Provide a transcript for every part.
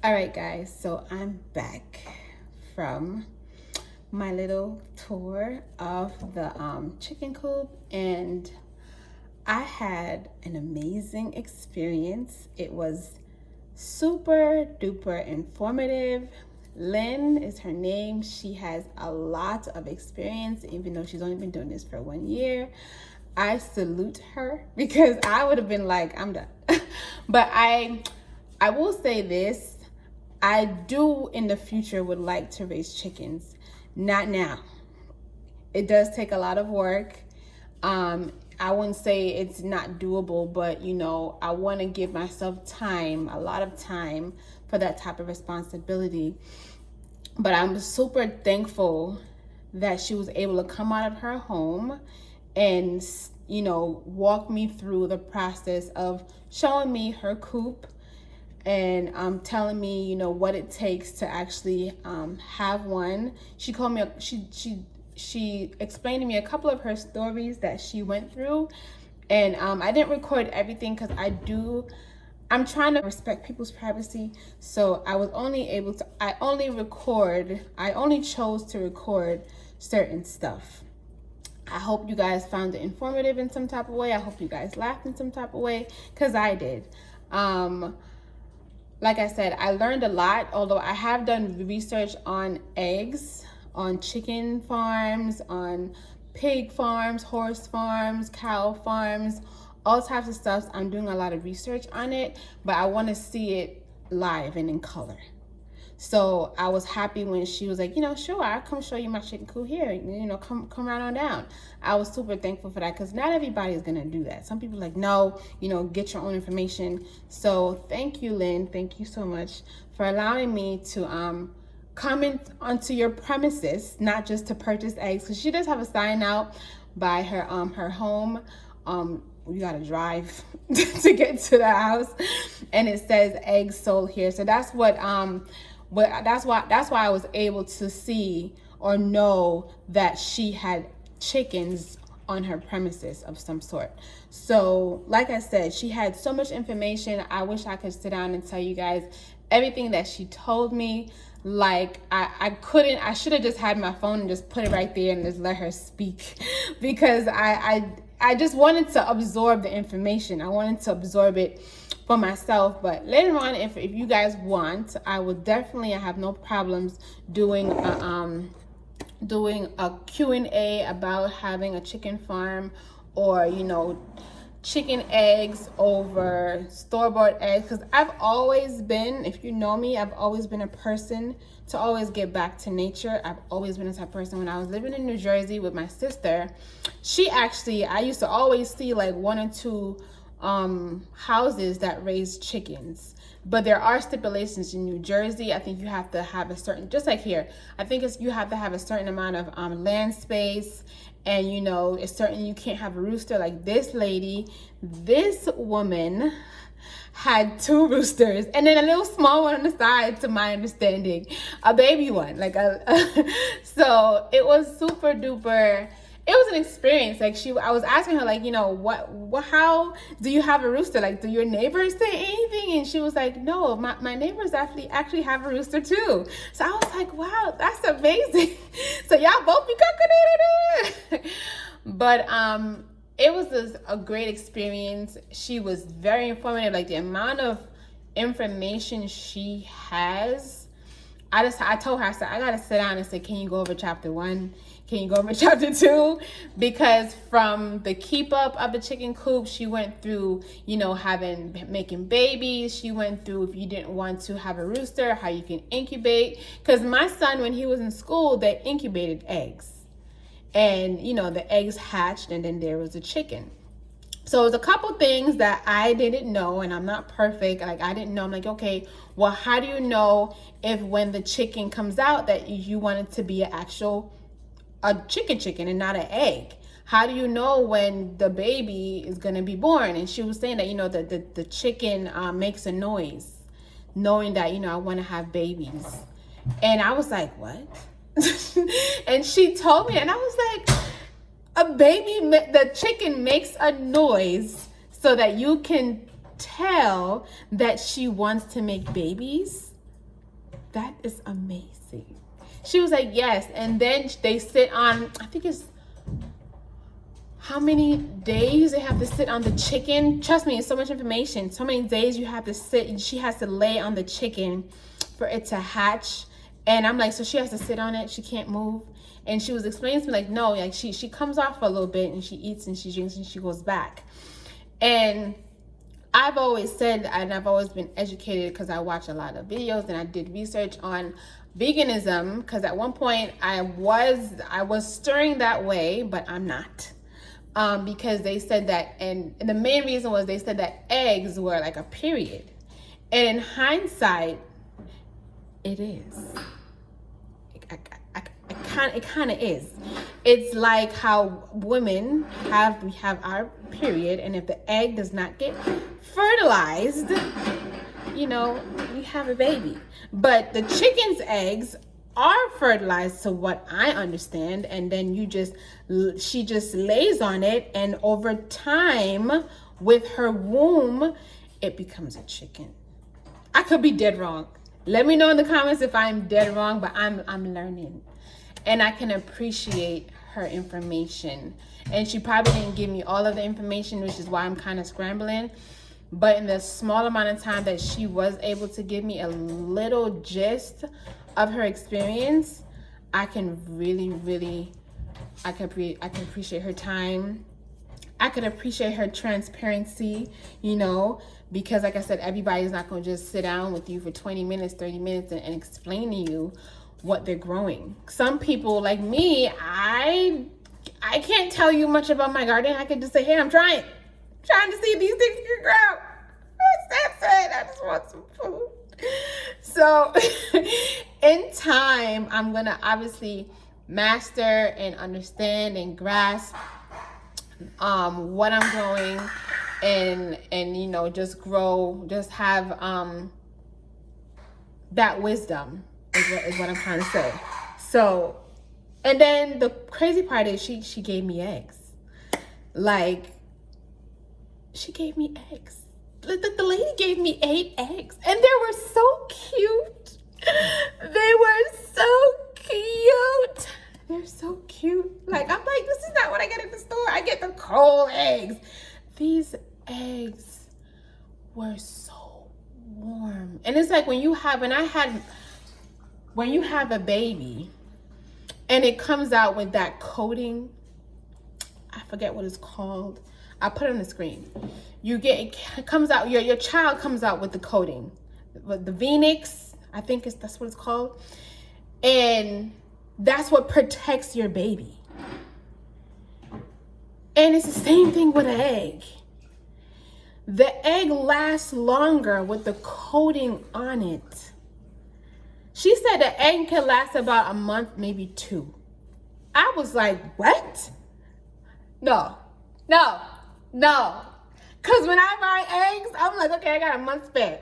All right, guys, so I'm back from my little tour of the chicken coop, and I had an amazing experience. It was super duper informative. Lynn is her name. She has a lot of experience, even though she's only been doing this for 1 year. I salute her because I would have been like, I'm done. But I will say this. I do in the future would like to raise chickens. Not now. It does take a lot of work. I wouldn't say it's not doable, but I want to give myself time, a lot of time for that type of responsibility. But I'm super thankful that she was able to come out of her home and, walk me through the process of showing me her coop and telling me, what it takes to actually have one. She called me. She explained to me a couple of her stories that she went through, and I didn't record everything because I'm trying to respect people's privacy. So I was only able to. I only chose to record certain stuff. I hope you guys found it informative in some type of way. I hope you guys laughed in some type of way, because I did. Like I said, I learned a lot, although I have done research on eggs, on chicken farms, on pig farms, horse farms, cow farms, all types of stuff. I'm doing a lot of research on it, but I want to see it live and in color. So I was happy when she was like, sure, I'll come show you my chicken coop here. Come right on down. I was super thankful for that, because not everybody is going to do that. Some people are like, no, get your own information. So thank you, Lynn. Thank you so much for allowing me to come onto your premises, not just to purchase eggs, because she does have a sign out by her home. You gotta drive to get to the house, and it says eggs sold here. So that's that's why I was able to see or know that she had chickens on her premises of some sort. So like I said, she had so much information. I wish I could sit down and tell you guys everything that she told me. Like I couldn't. I should have just had my phone and just put it right there and just let her speak, because I just wanted to absorb the information. I wanted to absorb it for myself. But later on, if you guys want, I have no problems doing a Q&A about having a chicken farm, or chicken eggs over store-bought eggs. Because I've always been, if you know me, I've always been a person to always get back to nature. I've always been a type of person. When I was living in New Jersey with my sister, I used to always see like 1 or 2 houses that raise chickens. But there are stipulations in New Jersey. I think you have to have a certain, just like here, I think you have to have a certain amount of land space, and it's certain you can't have a rooster. Like this woman had 2 roosters, and then a little small one on the side, to my understanding, a baby one, so it was super duper. It was an experience. I was asking her, how do you have a rooster? Like, do your neighbors say anything? And she was like, no, my neighbors actually have a rooster too. So I was like, wow, that's amazing. So y'all both be cooking. But it was a great experience. She was very informative. Like, the amount of information she has, I told her, I said, I gotta sit down and say, can you go over chapter 1? Can you go over chapter 2? Because from the keep up of the chicken coop, she went through, making babies. She went through, if you didn't want to have a rooster, how you can incubate. Because my son, when he was in school, they incubated eggs. And, the eggs hatched, and then there was a chicken. So it was a couple things that I didn't know, and I'm not perfect. Like, I didn't know. I'm like, okay, well, how do you know if when the chicken comes out that you want it to be a chicken and not an egg? How do you know when the baby is going to be born? And she was saying that, the chicken makes a noise, knowing that, I want to have babies. And I was like, what? And she told me, and I was like, the chicken makes a noise so that you can tell that she wants to make babies? that is amazing. She was like, yes. And then they sit on, I think it's how many days they have to sit on the chicken. Trust me, it's so much information. So many days you have to sit, and she has to lay on the chicken for it to hatch. And I'm like, so she has to sit on it, she can't move. And she was explaining to me like, no, like she comes off for a little bit and she eats and she drinks and she goes back. And I've always said, and I've always been educated because I watch a lot of videos and I did research on veganism, because at one point I was stirring that way, but I'm not. Because they said that, and the main reason was they said that eggs were like a period. And in hindsight, it is. It kind of is. It's like how women we have our period, and if the egg does not get fertilized, you know, we have a baby. But the chicken's eggs are fertilized, to what I understand, and then she just lays on it, and over time with her womb it becomes a chicken. I could be dead wrong. Let me know in the comments if I'm dead wrong, but I'm learning, and I can appreciate her information. And she probably didn't give me all of the information, which is why I'm kind of scrambling. But in the small amount of time that she was able to give me a little gist of her experience, I can really I can appreciate her time. I could appreciate her transparency, you know, because like I said, everybody's not going to just sit down with you for 20 minutes, 30 minutes and explain to you what they're growing. Some people like me, I can't tell you much about my garden. I could just say, hey, I'm trying to see if these things can grow. That's it. I just want some food. So in time, I'm going to obviously master and understand and grasp what I'm growing, and you know, just grow, just have that wisdom is what I'm trying to say. So, and then the crazy part is she gave me eggs. Like, she gave me eggs. The lady gave me 8 eggs, and they were so cute. They were so cute. They're so cute. Like, I'm like, this is not what I get at the store. I get the cold eggs. These eggs were so warm. And it's like when you have a baby and it comes out with that coating, I forget what it's called. I'll put it on the screen. It comes out, your child comes out with the coating, with the Venix, I think that's what it's called. And that's what protects your baby. And it's the same thing with an egg. The egg lasts longer with the coating on it. She said the egg can last about a month, maybe 2. I was like, what? No. Because when I buy eggs, I'm like, okay, I got a month spare.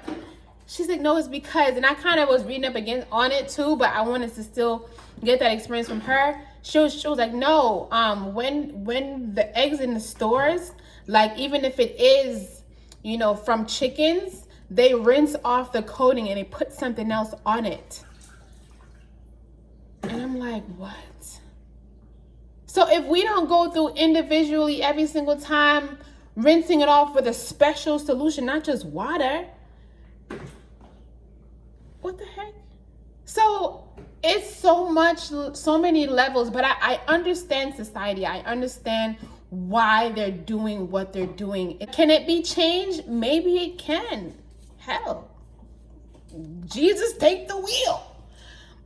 She's like, no, it's because, and I kind of was reading up again on it too, but I wanted to still get that experience from her. She was like, no, when the eggs in the stores, like even if it is, you know, from chickens, they rinse off the coating and they put something else on it. And I'm like, what? So if we don't go through individually every single time, rinsing it off with a special solution, not just water, what the heck? So it's so many levels, but I understand society. I understand why they're doing what they're doing. Can it be changed? Maybe it can. Hell, Jesus, take the wheel.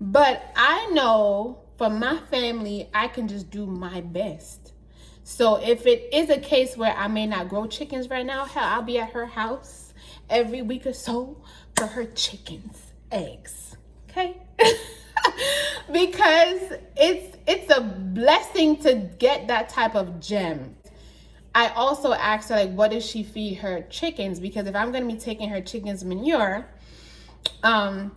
But I know for my family, I can just do my best. So if it is a case where I may not grow chickens right now, hell, I'll be at her house every week or so for her chickens, eggs, okay? Because it's a blessing to get that type of gem. I also asked her, like, what does she feed her chickens? Because if I'm going to be taking her chickens manure, I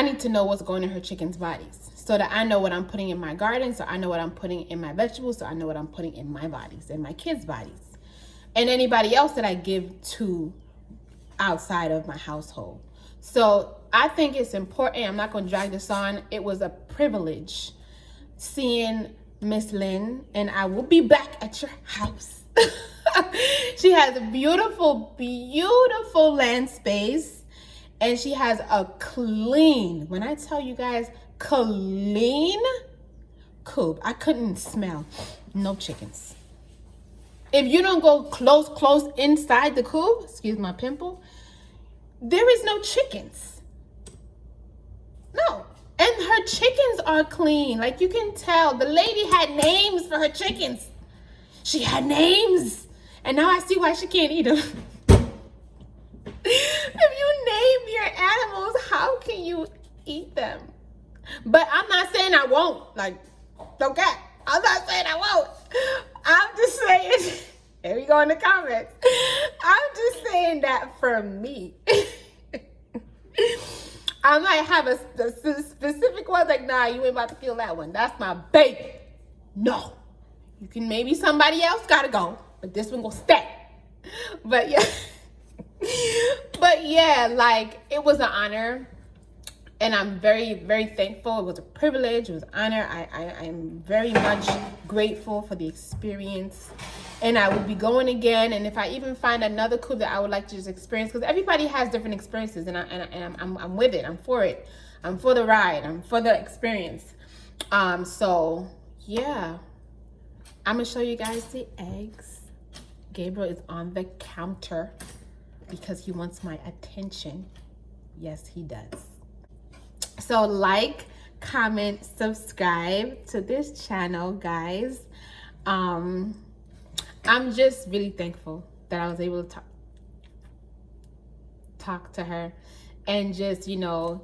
need to know what's going in her chickens' bodies so that I know what I'm putting in my garden, so I know what I'm putting in my vegetables, so I know what I'm putting in my bodies, in my kids' bodies, and anybody else that I give to outside of my household. So I think it's important. I'm not going to drag this on. It was a privilege seeing Miss Lynn, and I will be back at your house. She has a beautiful, beautiful land space, and she has a clean, when I tell you guys, clean coop. I couldn't smell no chickens. If you don't go close inside the coop, excuse my pimple, there is no chickens. No. And her chickens are clean. Like, you can tell. The lady had names for her chickens. She had names. And now I see why she can't eat them. If you name your animals, how can you eat them? But I'm not saying I won't. Like, okay. I'm not saying I won't. I'm just saying, here we go in the comments. I'm just saying that for me. I might have a specific one, like, nah, you ain't about to feel that one. That's my baby. No. You can, maybe somebody else gotta go, but this one gonna stay. But yeah. But yeah, like, it was an honor. And I'm very, very thankful. It was a privilege. It was an honor. I am very much grateful for the experience. And I will be going again. And if I even find another coop that I would like to just experience, because everybody has different experiences, and I'm with it. I'm for it. I'm for the ride. I'm for the experience. So yeah, I'm gonna show you guys the eggs. Gabriel is on the counter because he wants my attention. Yes, he does. So like, comment, subscribe to this channel, guys. I'm just really thankful that I was able to talk to her and just, you know,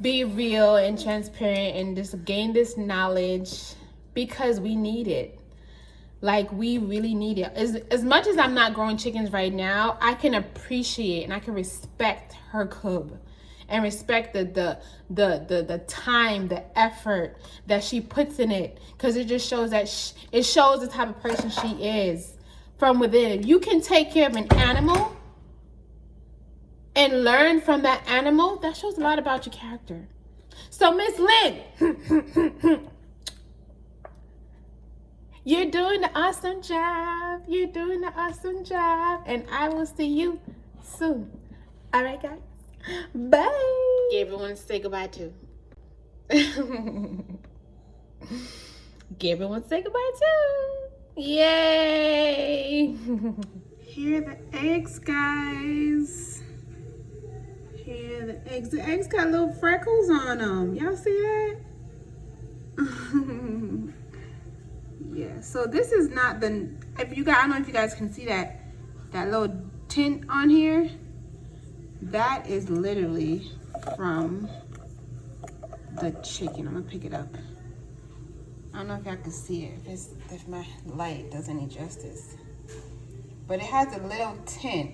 be real and transparent and just gain this knowledge, because we need it. Like, we really need it. As much as I'm not growing chickens right now, I can appreciate and I can respect her coop. And respect the time, the effort that she puts in it, because it just shows that it shows the type of person she is from within. If you can take care of an animal and learn from that animal, that shows a lot about your character. So Miss Lynn, you're doing an awesome job. You're doing an awesome job, and I will see you soon. All right, guys. Bye. Give everyone say goodbye too. Give everyone say goodbye too. Yay. Here are the eggs, guys. Here are the eggs. The eggs got little freckles on them. Y'all see that? Yeah, so this is not the, if you guys, I don't know if you guys can see that little tint on here. That is literally from the chicken. I'm gonna pick it up. I don't know if y'all can see it, if my light does any justice. But it has a little tint.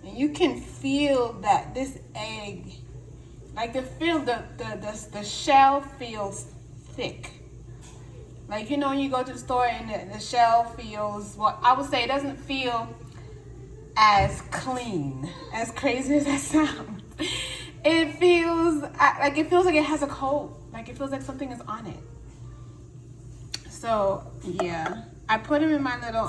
And you can feel that this egg, like the shell feels thick. Like, you know, when you go to the store and the shell feels, well, I would say it doesn't feel as clean, as crazy as that sounds. It feels like it has a coat. Like, it feels like something is on it. So yeah, I put them in my little